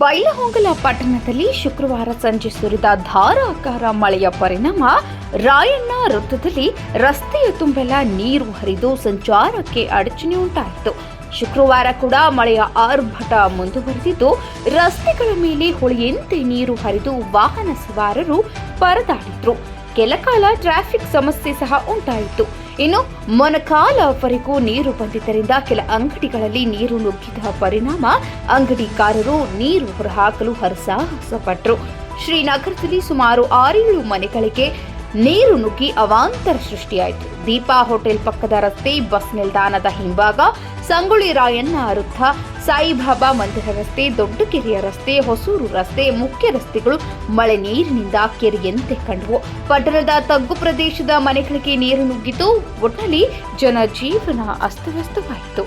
ಬೈಲಹೊಂಗಲ ಪಟ್ಟಣದಲ್ಲಿ ಶುಕ್ರವಾರ ಸಂಜೆ ಸುರಿದ ಧಾರಾಕಾರ ಮಳೆಯ ಪರಿಣಾಮ ರಾಯಣ್ಣ ವೃತ್ತದಲ್ಲಿ ರಸ್ತೆಯ ತುಂಬೆಲ್ಲ ನೀರು ಹರಿದು ಸಂಚಾರಕ್ಕೆ ಅಡಚಣೆ ಉಂಟಾಯಿತು. ಶುಕ್ರವಾರ ಕೂಡ ಮಳೆಯ ಆರ್ಭಟ ಮುಂದುವರೆದಿದ್ದು, ರಸ್ತೆಗಳ ಮೇಲೆ ಹೊಳೆಯಂತೆ ನೀರು ಹರಿದು ವಾಹನ ಸವಾರರು ಪರದಾಡಿದ್ರು. ಕೆಲಕಾಲ ಟ್ರಾಫಿಕ್ ಸಮಸ್ಯೆ ಸಹ ಉಂಟಾಯಿತು. ಇನ್ನು ಮೊಣಕಾಲವರೆಗೂ ನೀರು ಬಂದಿದ್ದರಿಂದ ಕೆಲ ಅಂಗಡಿಗಳಲ್ಲಿ ನೀರು ನುಗ್ಗಿದ ಪರಿಣಾಮ ಅಂಗಡಿಕಾರರು ನೀರು ಹೊರಹಾಕಲು ಹರಸಾಹಸ ಪಟ್ಟರು. ಶ್ರೀನಗರದಲ್ಲಿ ಸುಮಾರು 6-7 ಮನೆಗಳಿಗೆ ನೀರು ನುಗ್ಗಿ ಅವಾಂತರ ಸೃಷ್ಟಿಯಾಯಿತು. ದೀಪಾ ಹೋಟೆಲ್ ಪಕ್ಕದ ರಸ್ತೆ, ಬಸ್ ನಿಲ್ದಾಣದ ಹಿಂಭಾಗ, ಸಂಗೊಳ್ಳಿ ರಾಯಣ್ಣ ವೃತ್ತ, ಸಾಯಿಬಾಬಾ ಮಂದಿರ ರಸ್ತೆ, ದೊಡ್ಡಕೆರೆಯ ರಸ್ತೆ, ಹೊಸೂರು ರಸ್ತೆ ಮುಖ್ಯ ರಸ್ತೆಗಳು ಮಳೆ ನೀರಿನಿಂದ ಕೆರೆಯಂತೆ ಕಂಡವು. ಪಟ್ಟಣದ ತಗ್ಗು ಪ್ರದೇಶದ ಮನೆಗಳಿಗೆ ನೀರು ನುಗ್ಗಿದ್ದು, ಒಟ್ಟಿನಲ್ಲಿ ಜನಜೀವನ ಅಸ್ತವ್ಯಸ್ತವಾಯಿತು.